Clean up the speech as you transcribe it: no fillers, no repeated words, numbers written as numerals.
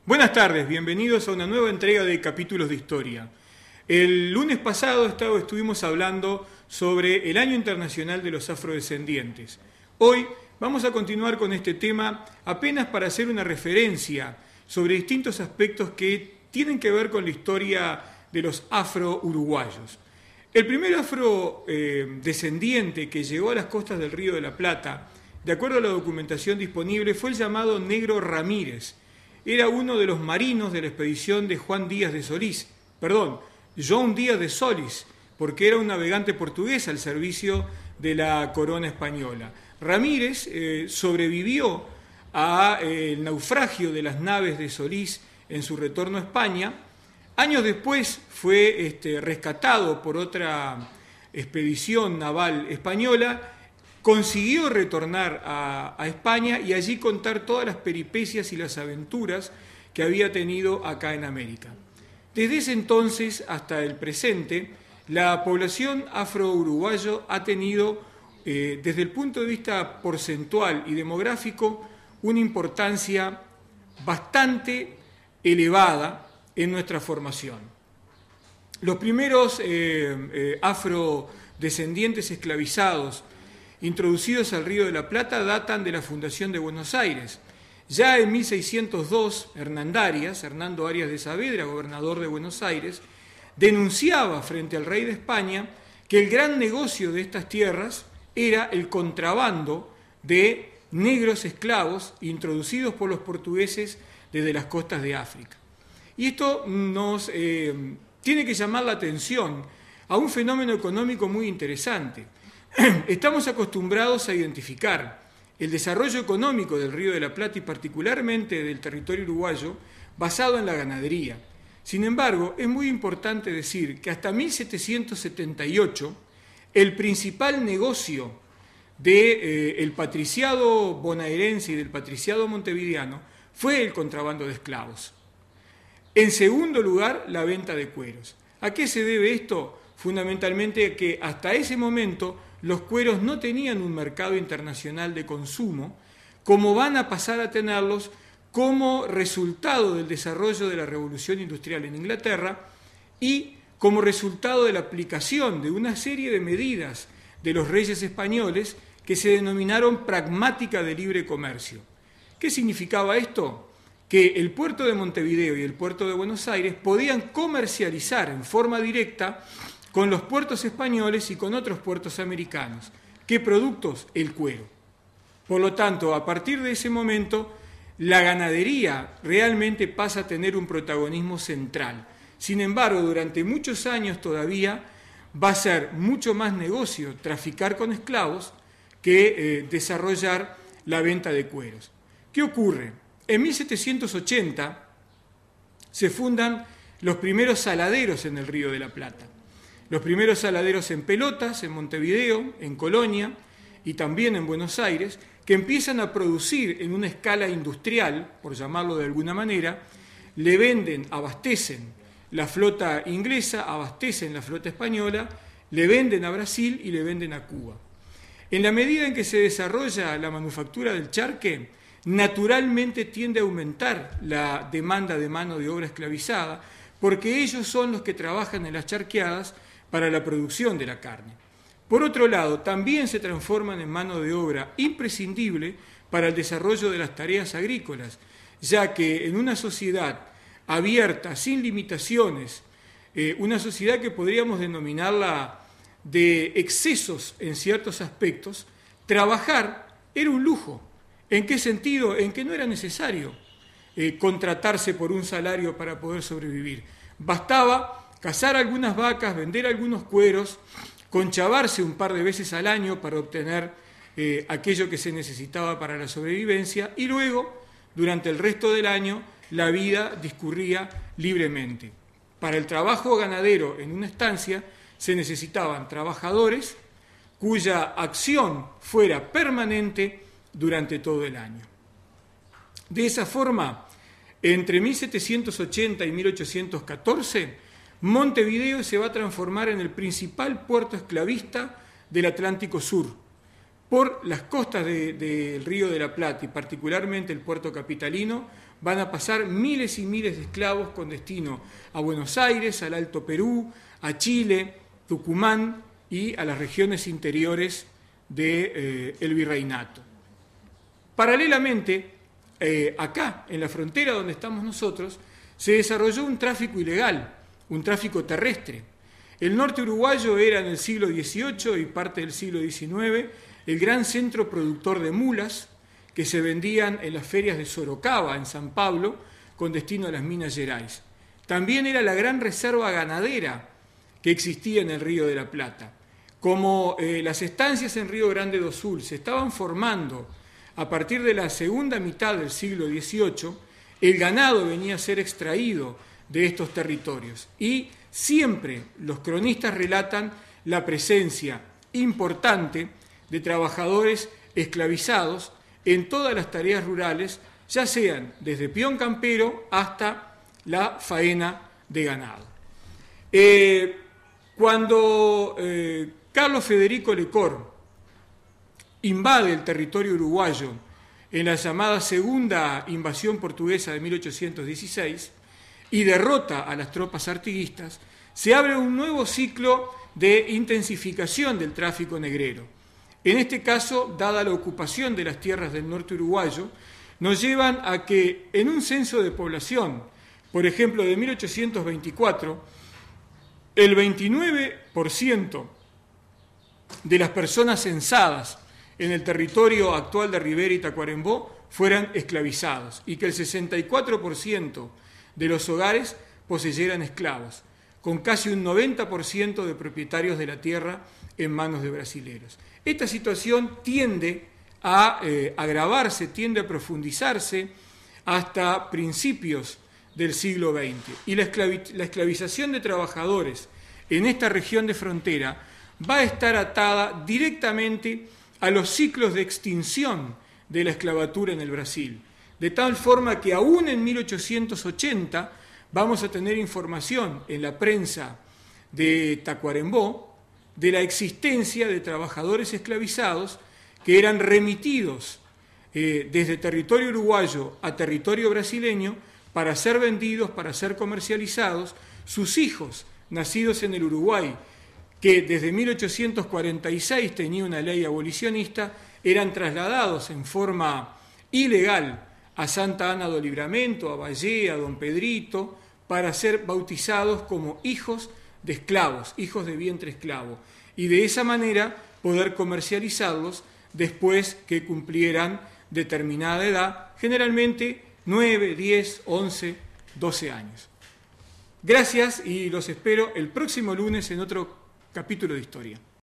Buenas tardes, bienvenidos a una nueva entrega de Capítulos de Historia. El lunes pasado estuvimos hablando sobre el Año Internacional de los Afrodescendientes. Hoy vamos a continuar con este tema apenas para hacer una referencia sobre distintos aspectos que tienen que ver con la historia de los afro-uruguayos. El primer afrodescendiente que llegó a las costas del Río de la Plata, de acuerdo a la documentación disponible, fue el llamado Negro Ramírez. Era uno de los marinos de la expedición de John Díaz de Solís, porque era un navegante portugués al servicio de la corona española. Ramírez sobrevivió al naufragio de las naves de Solís en su retorno a España. Años después fue rescatado por otra expedición naval española, consiguió retornar a España y allí contar todas las peripecias y las aventuras que había tenido acá en América. Desde ese entonces hasta el presente, la población afro-uruguayo ha tenido, desde el punto de vista porcentual y demográfico, una importancia bastante elevada en nuestra formación. Los primeros afrodescendientes esclavizados introducidos al Río de la Plata datan de la fundación de Buenos Aires. Ya en 1602, Hernando Arias de Saavedra, gobernador de Buenos Aires, denunciaba frente al rey de España que el gran negocio de estas tierras era el contrabando de negros esclavos introducidos por los portugueses desde las costas de África. Y esto nos tiene que llamar la atención a un fenómeno económico muy interesante. Estamos acostumbrados a identificar el desarrollo económico del Río de la Plata y particularmente del territorio uruguayo basado en la ganadería. Sin embargo, es muy importante decir que hasta 1778 el principal negocio del patriciado bonaerense y del patriciado montevideano fue el contrabando de esclavos. En segundo lugar, la venta de cueros. ¿A qué se debe esto? Fundamentalmente que hasta ese momento los cueros no tenían un mercado internacional de consumo, como van a pasar a tenerlos como resultado del desarrollo de la Revolución Industrial en Inglaterra y como resultado de la aplicación de una serie de medidas de los reyes españoles que se denominaron pragmática de libre comercio. ¿Qué significaba esto? Que el puerto de Montevideo y el puerto de Buenos Aires podían comercializar en forma directa con los puertos españoles y con otros puertos americanos. ¿Qué productos? El cuero. Por lo tanto, a partir de ese momento, la ganadería realmente pasa a tener un protagonismo central. Sin embargo, durante muchos años todavía va a ser mucho más negocio traficar con esclavos que desarrollar la venta de cueros. ¿Qué ocurre? En 1780 se fundan los primeros saladeros en el Río de la Plata. Los primeros saladeros en Pelotas, en Montevideo, en Colonia y también en Buenos Aires, que empiezan a producir en una escala industrial, por llamarlo de alguna manera, le venden, abastecen la flota inglesa, abastecen la flota española, le venden a Brasil y le venden a Cuba. En la medida en que se desarrolla la manufactura del charque, naturalmente tiende a aumentar la demanda de mano de obra esclavizada, porque ellos son los que trabajan en las charqueadas para la producción de la carne. Por otro lado, también se transforman en mano de obra imprescindible para el desarrollo de las tareas agrícolas, ya que en una sociedad abierta, sin limitaciones, una sociedad que podríamos denominarla de excesos en ciertos aspectos, trabajar era un lujo. ¿En qué sentido? En que no era necesario contratarse por un salario para poder sobrevivir. Bastaba cazar algunas vacas, vender algunos cueros, conchavarse un par de veces al año para obtener aquello que se necesitaba para la sobrevivencia y luego, durante el resto del año, la vida discurría libremente. Para el trabajo ganadero en una estancia se necesitaban trabajadores cuya acción fuera permanente durante todo el año. De esa forma, entre 1780 y 1814, Montevideo se va a transformar en el principal puerto esclavista del Atlántico Sur. Por las costas del Río de la Plata y particularmente el puerto capitalino, van a pasar miles y miles de esclavos con destino a Buenos Aires, al Alto Perú, a Chile, Tucumán y a las regiones interiores del virreinato. Paralelamente, acá, en la frontera donde estamos nosotros, se desarrolló un tráfico ilegal, un tráfico terrestre. El norte uruguayo era en el siglo XVIII y parte del siglo XIX el gran centro productor de mulas que se vendían en las ferias de Sorocaba, en San Pablo, con destino a las Minas Gerais. También era la gran reserva ganadera que existía en el Río de la Plata. Como las estancias en Río Grande do Sul se estaban formando a partir de la segunda mitad del siglo XVIII, el ganado venía a ser extraído de estos territorios. Y siempre los cronistas relatan la presencia importante de trabajadores esclavizados en todas las tareas rurales, ya sean desde peón campero hasta la faena de ganado. Cuando Carlos Federico Lecor invade el territorio uruguayo en la llamada Segunda Invasión Portuguesa de 1816 y derrota a las tropas artiguistas, se abre un nuevo ciclo de intensificación del tráfico negrero. En este caso, dada la ocupación de las tierras del norte uruguayo, nos llevan a que en un censo de población, por ejemplo de 1824, el 29% de las personas censadas en el territorio actual de Rivera y Tacuarembó fueran esclavizados y que el 64% de los hogares poseyeran esclavos, con casi un 90% de propietarios de la tierra en manos de brasileros. Esta situación tiende a agravarse, tiende a profundizarse hasta principios del siglo XX. Y la esclavización de trabajadores en esta región de frontera va a estar atada directamente a los ciclos de extinción de la esclavatura en el Brasil. De tal forma que aún en 1880 vamos a tener información en la prensa de Tacuarembó de la existencia de trabajadores esclavizados que eran remitidos desde territorio uruguayo a territorio brasileño para ser vendidos, para ser comercializados. Sus hijos, nacidos en el Uruguay, que desde 1846 tenía una ley abolicionista, eran trasladados en forma ilegal a Santa Ana do Livramento, a Valle, a Don Pedrito, para ser bautizados como hijos de esclavos, hijos de vientre esclavo, y de esa manera poder comercializarlos después que cumplieran determinada edad, generalmente 9, 10, 11, 12 años. Gracias y los espero el próximo lunes en otro capítulo de historia.